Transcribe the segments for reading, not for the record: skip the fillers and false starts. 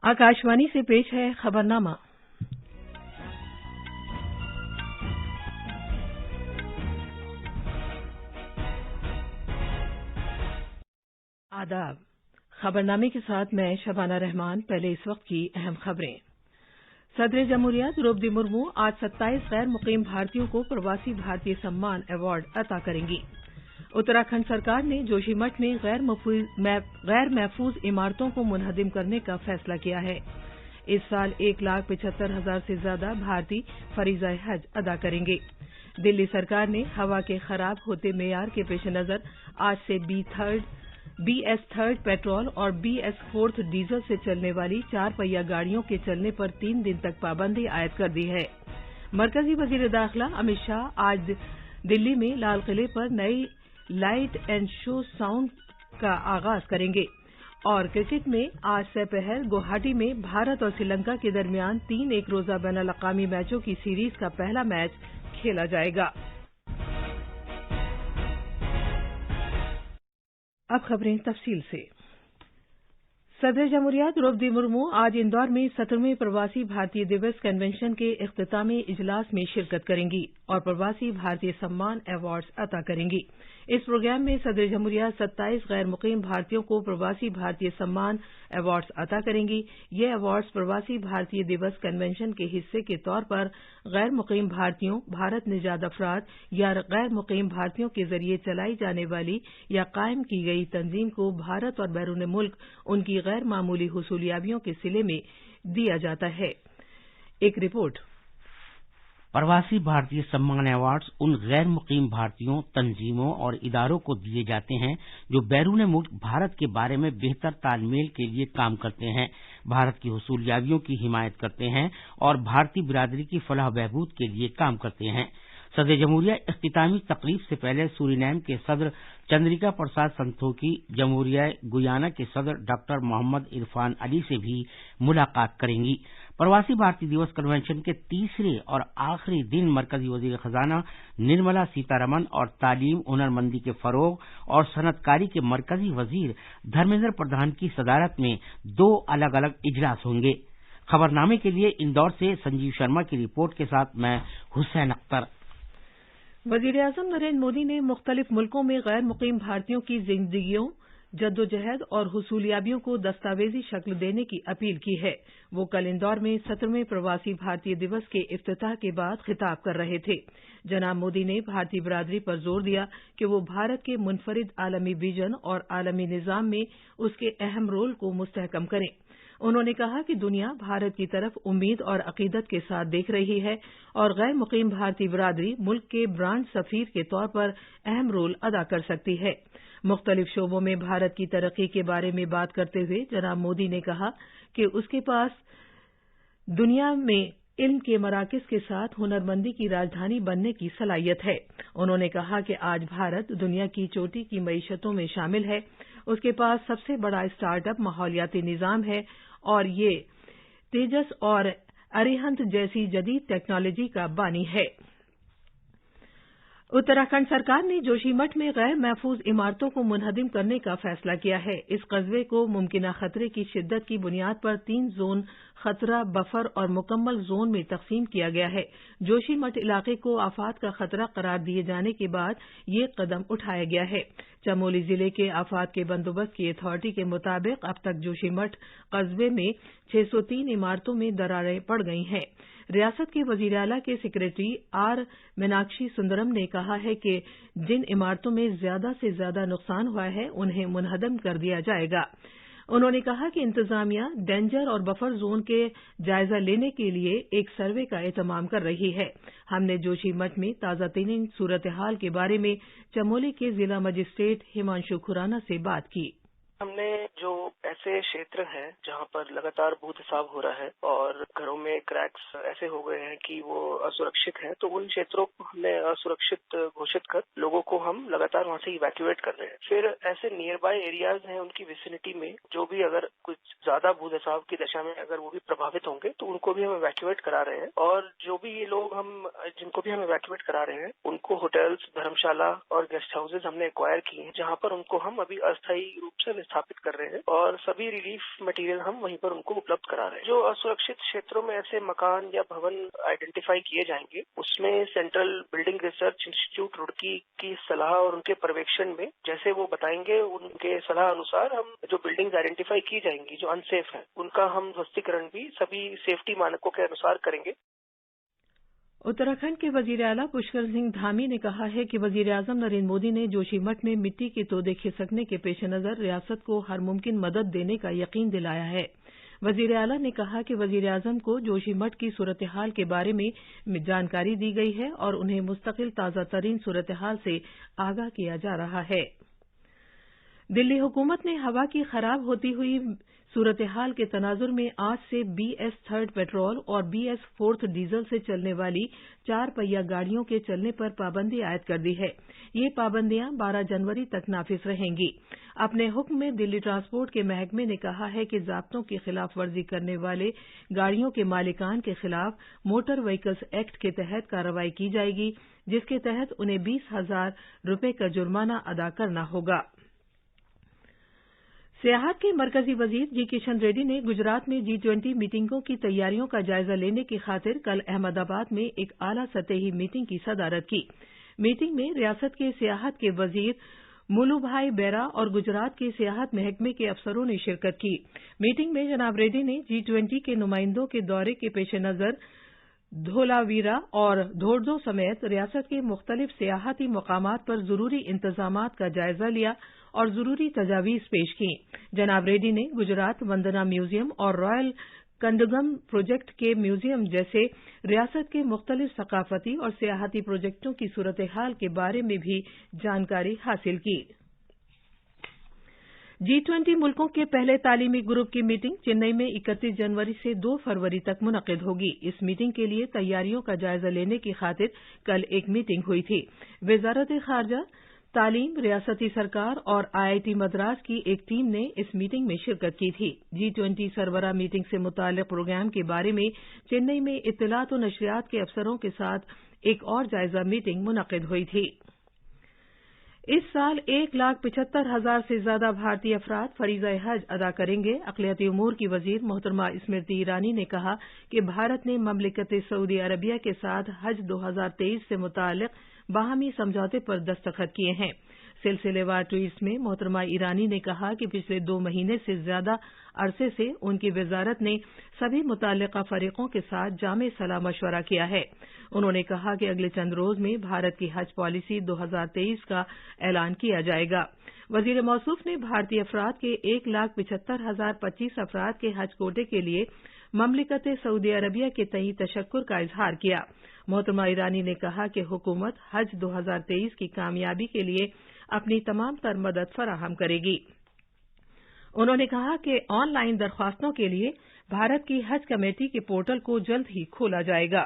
आकाशवाणी से पेश है खबरनामा। आदाब। खबरनामे के साथ मैं शबाना रहमान। पहले इस वक्त की अहम खबरें। सदर जमहूरिया द्रौपदी मुर्मू आज 27 गैर मुकीम भारतीयों को प्रवासी भारतीय सम्मान अवार्ड अता करेंगी। उत्तराखंड सरकार ने जोशीमठ में गैर महफूज इमारतों को मुनहदिम करने का फैसला किया है। इस साल 1,75,000 से ज्यादा भारतीय फरीज़ा हज अदा करेंगे। दिल्ली सरकार ने हवा के खराब होते मेयार के पेश नजर आज से BS3 पेट्रोल और BS4 डीजल से चलने वाली 4 पहिया गाड़ियों के चलने पर 3 दिन तक पाबंदी आयद कर दी है। मरकजी वजीर दाखिला अमित शाह आज दिल्ली में लाल किले पर नई लाइट एंड शो साउंड का आगाज करेंगे। और क्रिकेट में आज दोपहर गुवाहाटी में भारत और श्रीलंका के दरमियान 3 एक रोजा बैनुल-अक़वामी मैचों की सीरीज का पहला मैच खेला जाएगा। अब खबरें तफसील से। सदर जमहूरिया द्रौपदी मुर्मू आज इंदौर में 17वें प्रवासी भारतीय दिवस कन्वेंशन के इख्तितामी इजलास में शिरकत करेंगी और प्रवासी भारतीय सम्मान अवार्ड्स अता करेंगी। इस प्रोग्राम में सदर जमहूरिया 27 गैर मुकीम भारतीयों को प्रवासी भारतीय सम्मान अवार्ड्स अता करेंगी। ये अवार्ड्स प्रवासी भारतीय दिवस कन्वेंशन के हिस्से के तौर पर गैर मुकीम भारतीयों, भारत निजात अफराद या गैर मुकीम भारतीयों के जरिए चलाई जाने वाली या कायम की गई तंजीम को भारत और बैरून मुल्क उनकी गैर मामूली हुसूलियाबियों के सिले में दिया जाता है। एक रिपोर्ट। प्रवासी भारतीय सम्मान अवार्ड्स उन गैर मुकीम भारतीयों, तंजीमों और इदारों को दिए जाते हैं जो बैरून मुल्क भारत के बारे में बेहतर तालमेल के लिए काम करते हैं, भारत की हुसूलियाबियों की हिमायत करते हैं और भारतीय बिरादरी की फलाह बहबूद के लिए काम करते हैं। सदर जमहूरिया इख्तितामी तकरीब से पहले सूरीनाम के सदर चंद्रिका प्रसाद संतोखी, जमहूरिया गुयाना के सदर डॉक्टर मोहम्मद इरफान अली से भी मुलाकात करेंगी। प्रवासी भारतीय दिवस कन्वेंशन के तीसरे और आखिरी दिन मरकजी वजीर खजाना निर्मला सीतारमण और तालीम, हुनरमंदी के फरोग और सनतकारी के मरकजी वजीर धर्मेंद्र प्रधान की सदारत में 2 अलग अलग इजलास होंगे। खबरनामे के लिए इंदौर से संजीव शर्मा की रिपोर्ट के साथ मैं हुसैन अख्तर। वजीर-ए-आज़म नरेंद्र मोदी ने मुख्तलिफ मुल्कों में गैर मुकीम भारतीयों की जिंदगियों, जद्दोजहद और हुसूलियाबियों को दस्तावेजी शक्ल देने की अपील की है। वो कल इंदौर में 17वें प्रवासी भारतीय दिवस के इफ्तिताह के बाद खिताब कर रहे थे। जनाब मोदी ने भारतीय बिरादरी पर जोर दिया कि वो भारत के मुनफरिद आलमी विजन और आलमी निज़ाम में उसके अहम रोल को मुस्तहकम करें। उन्होंने कहा कि दुनिया भारत की तरफ उम्मीद और अकीदत के साथ देख रही है और गैर मुकीम भारतीय बिरादरी मुल्क के ब्रांड सफीर के तौर पर अहम रोल अदा कर सकती है। मुख्तलिफ शोबों में भारत की तरक्की के बारे में बात करते हुए जनाब मोदी ने कहा कि उसके पास दुनिया में इल्म के मराकिज के साथ हुनरमंदी की राजधानी बनने की सलाहियत है। उन्होंने कहा कि आज भारत दुनिया की चोटी की मईशतों में शामिल है। उसके पास सबसे बड़ा स्टार्टअप माहौलियाती निज़ाम है और ये तेजस और अरिहंत जैसी जदीद टेक्नोलॉजी का बानी है। उत्तराखंड सरकार ने जोशीमठ में गैर महफूज इमारतों को मुनहदिम करने का फैसला किया है। इस कस्बे को मुमकिना खतरे की शिद्दत की बुनियाद पर 3 जोन खतरा, बफर और मुकम्मल जोन में तकसीम किया गया है। जोशीमठ इलाके को आफात का खतरा करार दिए जाने के बाद ये कदम उठाया गया है। चमोली जिले के आफात के बंदोबस्त की अथॉरिटी के मुताबिक अब तक जोशीमठ कस्बे में 603 इमारतों में दरारें पड़ गई हैं। रियासत के वजीर आला के सेक्रेटरी आर मीनाक्षी सुंदरम ने कहा है कि जिन इमारतों में ज्यादा से ज्यादा नुकसान हुआ है उन्हें मुनहदम कर दिया जाएगा। उन्होंने कहा कि इंतजामिया डेंजर और बफर जोन के जायजा लेने के लिए एक सर्वे का एहतमाम कर रही है। हमने जोशीमठ में ताज़ा तरीन सूरत हाल के बारे में चमोली के जिला मजिस्ट्रेट हिमांशु खुराना से बात की। हमने जो ऐसे क्षेत्र हैं जहां पर लगातार भूत हिसाब हो रहा है और घरों में क्रैक्स ऐसे हो गए हैं कि वो असुरक्षित हैं, तो उन क्षेत्रों को हमने असुरक्षित घोषित कर लोगों को हम लगातार वहां से इवैक्यूएट कर रहे हैं। फिर ऐसे नियर बाय एरियाज हैं उनकी विसिनिटी में जो भी अगर कुछ ज्यादा भूत हिसाब की दशा में अगर वो भी प्रभावित होंगे तो उनको भी हम इवैक्यूएट करा रहे हैं। और जो भी ये लोग जिनको भी हम इवैक्यूएट करा रहे हैं उनको होटल्स, धर्मशाला और गेस्ट हाउसेज हमने एक्वायर किए हैं जहां पर उनको हम अभी अस्थायी रूप से स्थापित कर रहे हैं और सभी रिलीफ मटेरियल हम वहीं पर उनको उपलब्ध करा रहे हैं। जो असुरक्षित क्षेत्रों में ऐसे मकान या भवन आइडेंटिफाई किए जाएंगे, उसमें central building research institute Roorkee की सलाह और उनके पर्यवेक्षण में जैसे वो बताएंगे, उनके सलाह अनुसार हम जो बिल्डिंग्स आइडेंटिफाई की जाएंगी जो अनसेफ है, उनका हम ध्वस्तीकरण भी सभी सेफ्टी मानकों के अनुसार करेंगे। उत्तराखंड के वजीर आला पुष्कर सिंह धामी ने कहा है कि वजीर आजम नरेंद्र मोदी ने जोशीमठ में मिट्टी के तोदे खिसकने के पेश नजर रियासत को हर मुमकिन मदद देने का यकीन दिलाया है। वजीर आला ने कहा कि वजीर आजम को जोशीमठ की सूरत हाल के बारे में जानकारी दी गई है और उन्हें मुस्तकिल ताजा तरीन सूरत हाल से आगाह किया जा रहा है। दिल्ली हुकूमत ने हवा की खराब होती हुई सूरत हाल के तनाजुर में आज से BS3 पेट्रोल और BS4 डीजल से चलने वाली 4 पहिया गाड़ियों के चलने पर पाबंदी आयद कर दी है। ये पाबंदियां 12 जनवरी तक नाफिज रहेंगी। अपने हुक्म में दिल्ली ट्रांसपोर्ट के महकमे ने कहा है कि ज़ाब्तों की खिलाफ वर्जी करने वाले गाड़ियों के मालिकान के खिलाफ मोटर व्हीकल्स एक्ट के तहत कार्रवाई की जाएगी, जिसके तहत उन्हें 20,000 रुपये का जुर्माना अदा करना होगा। सियाहत के मरकजी वजीर जी किशन रेड्डी ने गुजरात में G20 मीटिंगों की तैयारियों का जायजा लेने की खातिर कल अहमदाबाद में एक आला सतही मीटिंग की सदारत की। मीटिंग में रियासत के सियाहत के वजीर मुलूभाई बेरा और गुजरात के सियाहत महकमे के अफसरों ने शिरकत की। मीटिंग में जनाब रेड्डी ने G20 के नुमाइंदों के दौरे के पेश नजर धोलावीरा और धोर्दो समेत रियासत के मुख्तलिफ सियाहती मकामात पर जरूरी इंतजामात का जायजा लिया और जरूरी तजावीज पेश की। जनाब रेड्डी ने गुजरात वंदना म्यूजियम और रॉयल कंडगम प्रोजेक्ट के म्यूजियम जैसे रियासत के मुख्तलिफ सकाफती और सियाहती प्रोजेक्टों की सूरत हाल के बारे में भी जानकारी हासिल की। G20 मुल्कों के पहले तालीमी ग्रुप की मीटिंग चेन्नई में 31 जनवरी से 2 फरवरी तक मुनक्किद होगी। इस मीटिंग के लिए तैयारियों का जायजा लेने की खातिर कल एक मीटिंग हुई थी। वजारत खारजा, तालीम, रियासती सरकार और IIT मद्रास की एक टीम ने इस मीटिंग में शिरकत की थी। G20 सरबराह मीटिंग से मुताल्लिक प्रोग्राम के बारे में चेन्नई में इत्तलात और नशरियात के अफसरों के साथ एक और जायजा मीटिंग मुनक्किद हुई थी। इस साल 1,75,000 से ज्यादा भारतीय अफराद फरीज़ा हज अदा करेंगे। अक़लियती उमूर की वजीर मोहतरमा स्मृति ईरानी ने कहा कि भारत ने ममलिकत सऊदी अरबिया के साथ हज 2023 से मुताल्लिक बाहमी समझौते पर दस्तखत किए हैं। सिलसिलेवार ट्वीट्स में मोहतरमा ईरानी ने कहा कि पिछले 2 महीने से ज्यादा अरसे से उनकी वजारत ने सभी मुतल्लिका फरीकों के साथ जामे सलाह मशवरा किया है। उन्होंने कहा कि अगले चंद रोज में भारत की हज पॉलिसी 2023 का ऐलान किया जाएगा। वजीर मौसूफ ने भारतीय अफराद के 1,75,025 अफराद के हज कोटे के लिए ममलिकत सऊदी अरबिया के तई तशक्कुर का इजहार किया। मोहतरमा ईरानी ने कहा कि हुकूमत हज 2023 की कामयाबी के लिए अपनी तमाम तर मदद फराहम करेगी। उन्होंने कहा कि ऑनलाइन दरख्वास्तों के लिए भारत की हज कमेटी के पोर्टल को जल्द ही खोला जाएगा।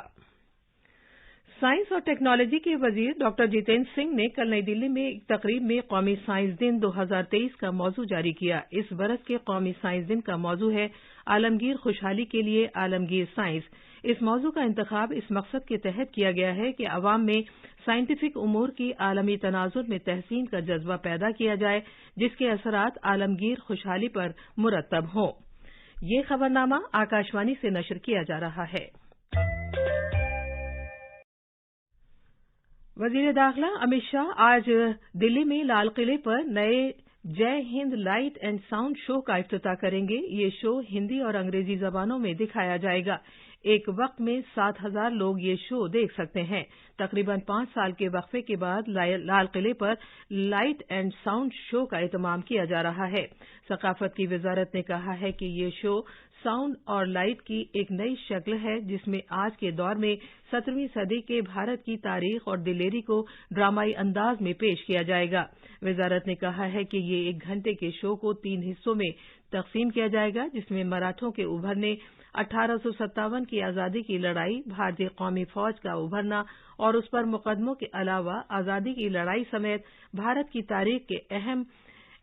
साइंस और टेक्नोलॉजी के वजीर डॉक्टर जितेंद्र सिंह ने कल नई दिल्ली में एक तकरीब में कौमी साइंस दिन 2023 का मौजू जारी किया। इस बरस के कौमी साइंस दिन का मौजू है आलमगीर खुशहाली के लिए आलमगीर साइंस। इस मौजू का इंतखाब इस मकसद के तहत किया गया है कि अवाम में साइंटिफिक उमूर की आलमी तनाजुर में तहसीन का जज्बा पैदा किया जाए, जिसके असरात आलमगीर खुशहाली पर मुरतब हों। ये खबरनामा आकाशवाणी से नशर किया जा रहा है। वजीर दाखिला अमित शाह आज दिल्ली में लाल किले पर नए जय Hind light and sound show का इफ्तिताह करेंगे। ये शो हिंदी और अंग्रेजी जबानों में दिखाया जाएगा। एक वक्त में 7,000 लोग ये शो देख सकते हैं। तकरीबन 5 साल के वक्फे के बाद लाल किले पर लाइट एंड साउंड शो का एहतमाम किया जा रहा है। सकाफत की वजारत ने कहा है कि ये शो साउंड और लाइट की एक नई शक्ल है, जिसमें आज के दौर में 17वीं सदी के भारत की तारीख और दिलेरी को ड्रामाई अंदाज में पेश किया जाएगा। वजारत ने कहा है कि ये 1 घंटे के शो को 3 हिस्सों में तकसीम किया जाएगा, जिसमें मराठों के उभरने, 1857 की आजादी की लड़ाई, भारतीय कौमी फौज का उभरना और उस पर मुकदमों के अलावा आजादी की लड़ाई समेत भारत की तारीख के अहम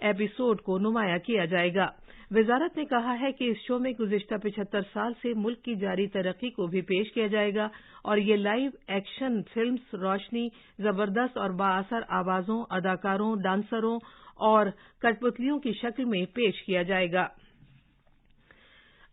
एपिसोड को नुमाया किया जाएगा। वजारत ने कहा है कि इस शो में गुज़िश्ता 75 साल से मुल्क की जारी तरक्की को भी पेश किया जाएगा और ये लाइव एक्शन फिल्म्स रोशनी, जबरदस्त और बाअसर आवाज़ों, अदाकारों, डांसरों और कठपुतलियों की शक्ल में पेश किया जाएगा।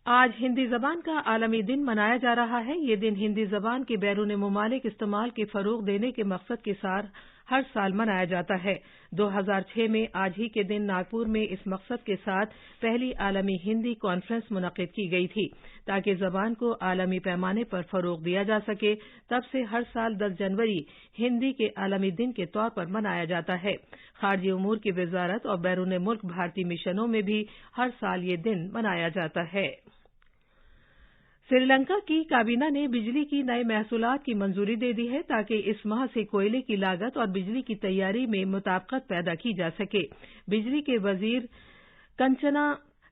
आज हिंदी जबान का आलमी दिन मनाया जा रहा है। ये दिन हिंदी जबान के बैरून मुमालिक इस्तेमाल के फरोग देने के मकसद के साथ हर साल मनाया जाता है। 2006 में आज ही के दिन नागपुर में इस मकसद के साथ पहली आलमी हिंदी कॉन्फ्रेंस मुनक्किद की गई थी ताकि जबान को आलमी पैमाने पर फरोग दिया जा सके। तब से हर साल 10 जनवरी हिंदी के आलमी दिन के तौर पर मनाया जाता है। खारजी उमूर की वजारत और बैरून मुल्क भारतीय मिशनों में भी हर साल ये दिन मनाया जाता है। श्रीलंका की काबीना ने बिजली की नए महसूलात की मंजूरी दे दी है ताकि इस माह से कोयले की लागत और बिजली की तैयारी में मुताबिकत पैदा की जा सके। बिजली के वजीर कंचना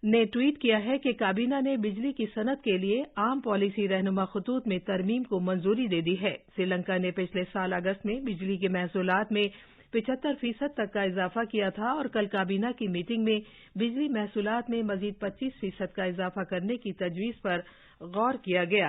ने ट्वीट किया है कि काबीना ने बिजली की सनत के लिए आम पॉलिसी रहनुमा खतूत में तरमीम को मंजूरी दे दी है। श्रीलंका ने पिछले साल अगस्त में बिजली के महसूलात में 75% तक का इजाफा किया था और कल काबीना की मीटिंग में बिजली महसूलात में मजीद 25% का इजाफा करने की तजवीज़ पर गौर किया गया।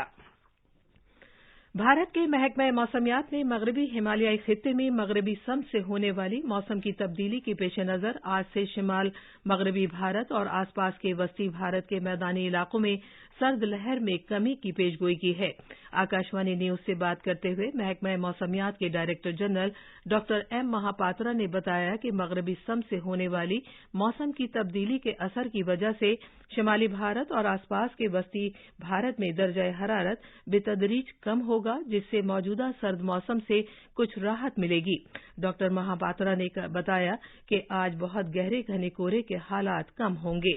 भारत के महकमा मौसमियात ने मगरबी हिमालयाई खित्ते में मगरबी सम से होने वाली मौसम की तब्दीली के पेश नज़र आज से शिमाल मगरबी भारत और आसपास के वस्ती भारत के मैदानी इलाकों में सर्द लहर में कमी की पेशगोई की है। आकाशवाणी न्यूज से बात करते हुए महकमा मौसमियात के director general doctor M Mahapatra ने बताया कि मगरबी सम से होने वाली मौसम की तब्दीली के असर की वजह से शिमाली भारत और आसपास के वस्ती भारत में दर्जा हरारत बेतदरीज कम होगा, जिससे मौजूदा सर्द मौसम से कुछ राहत मिलेगी। डॉक्टर महापात्रा ने बताया कि आज बहुत गहरे घने कोहरे के हालात कम होंगे।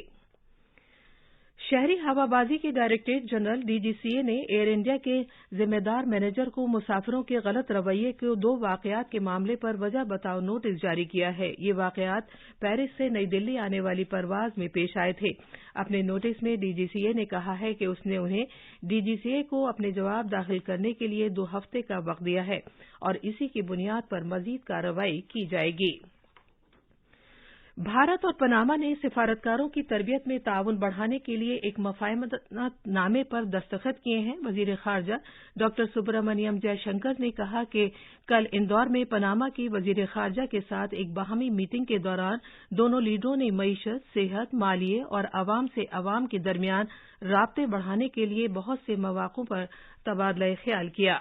शहरी हवाबाजी के डायरेक्टरेट जनरल डीजीसीए ने एयर इंडिया के जिम्मेदार मैनेजर को मुसाफिरों के गलत रवैये के 2 वाकयात के मामले पर वजह बताओ नोटिस जारी किया है। ये वाकयात पेरिस से नई दिल्ली आने वाली परवाज में पेश आए थे। अपने नोटिस में डीजीसीए ने कहा है कि उसने उन्हें डीजीसीए को अपने जवाब दाखिल करने के लिए 2 हफ्ते का वक्त दिया है और इसी की बुनियाद पर मजीद कार्रवाई की जाएगी। भारत और पनामा ने सिफारतकारों की तरबियत में ताउन बढ़ाने के लिए एक मफाहमतनामे पर दस्तखत किए हैं। वजीर खारजा डॉक्टर सुब्रमण्यम जयशंकर ने कहा कि कल इंदौर में पनामा की वजीर खारजा के साथ एक बाहमी मीटिंग के दौरान दोनों लीडरों ने मईशत, सेहत, मालिये और अवाम से अवाम के दरमियान राब्ते बढ़ाने के लिए बहुत से मौक़ों पर तबादला ख्याल किया।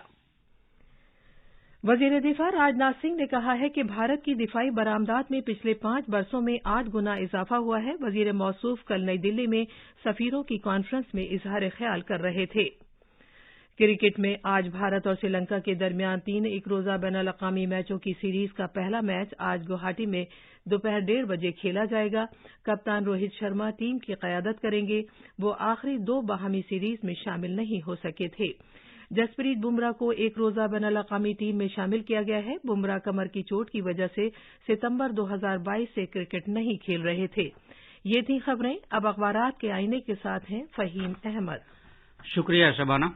वजीर दिफा राजनाथ सिंह ने कहा है कि भारत की दिफाई बरामदात में पिछले 5 बरसों में 8 गुना इजाफा हुआ है। वजीर मौसूफ कल नई दिल्ली में सफीरों की कॉन्फ्रेंस में इजहार ख्याल कर रहे थे। क्रिकेट में आज भारत और श्रीलंका के दरमियान 3 एक रोजा बैनुल-अक़वामी मैचों की सीरीज का पहला मैच आज गुवाहाटी में दोपहर 1:30 बजे खेला जाएगा। कप्तान रोहित शर्मा टीम की क़यादत करेंगे। वो आखिरी 2 बाहमी सीरीज में शामिल नहीं हो सके थे। जसप्रीत बुमराह को एक रोजा बैनुल-अक़वामी टीम में शामिल किया गया है। बुमराह कमर की चोट की वजह से सितंबर 2022 से क्रिकेट नहीं खेल रहे थे। ये थी खबरें। अब अखबारात के आईने के साथ हैं फहीम अहमद। शुक्रिया शबाना।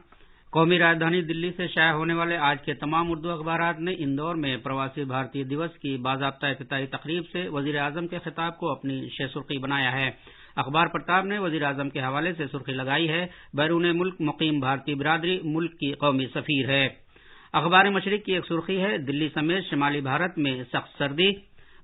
कौमी राजधानी दिल्ली से शाया होने वाले आज के तमाम उर्दू अखबारात ने इंदौर में प्रवासी भारतीय दिवस की बाज़ाब्ता इफ्तिताही तकरीब से वज़ीर आज़म के खिताब को अपनी सुर्खी बनाया है। अखबार प्रताप ने वज़ीर आज़म के हवाले से सुर्खी लगाई है, बैरून मुल्क मुकीम भारतीय बिरादरी मुल्क की कौमी सफीर है। अखबार मशरिक की एक सुर्खी है, दिल्ली समेत शिमाली भारत में सख्त सर्दी।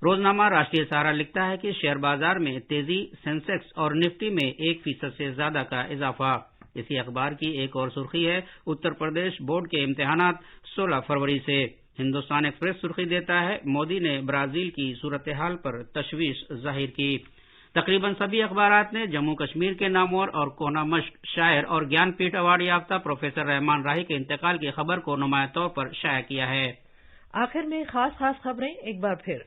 रोजनामा राष्ट्रीय सहारा लिखता है कि शेयर बाजार में तेजी, सेंसेक्स और निफ्टी में 1% से ज्यादा का इजाफा। इसी अखबार की एक और सुर्खी है, उत्तर प्रदेश बोर्ड के इम्तिहानात 16 फरवरी से। हिंदुस्तान एक्सप्रेस सुर्खी देता है, मोदी ने ब्राजील की सूरत हाल पर तशवीश जाहिर की। तकरीबन सभी अखबारात ने जम्मू कश्मीर के नामवर और कोहना मश्क शायर और ज्ञानपीठ अवार्ड याफ्ता प्रोफेसर रहमान राही के इंतकाल की खबर को नुमाया तौर पर शाया किया है। आखिर में खास खबरें एक बार फिर।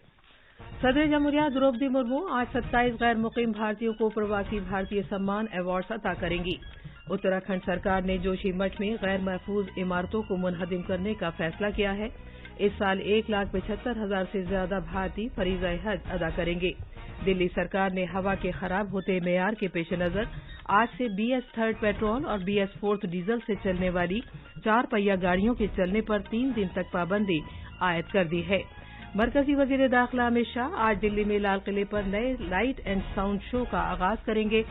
सदर जमहूरिया द्रौपदी मुर्मू आज 27 गैर मुकीम भारतीयों को प्रवासी भारतीय सम्मान अवार्ड अता करेंगी। उत्तराखंड सरकार ने जोशीमठ में गैर महफूज इमारतों को मुनहदिम करने का फैसला किया है। इस साल 1,75,000 से ज्यादा भारतीय फरीज़ाए हज अदा करेंगे। दिल्ली सरकार ने हवा के खराब होते मेयार के पेश नजर आज से BS3 पेट्रोल और BS4 डीजल से चलने वाली 4 पहिया गाड़ियों के चलने पर 3 दिन तक पाबंदी आयद कर दी है। مرکزی وزیر داخلہ امت شاہ آج دلی میں لال قلعے پر نئے لائٹ اینڈ ساؤنڈ شو کا آغاز کریں گے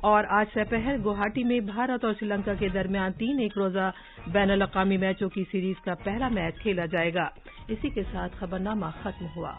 اور آج سپہر گوہاٹی میں بھارت اور سری لنکا کے درمیان 3 ایک روزہ بین الاقوامی میچوں کی سیریز کا پہلا میچ کھیلا جائے گا۔ اسی کے ساتھ خبرنامہ ختم ہوا۔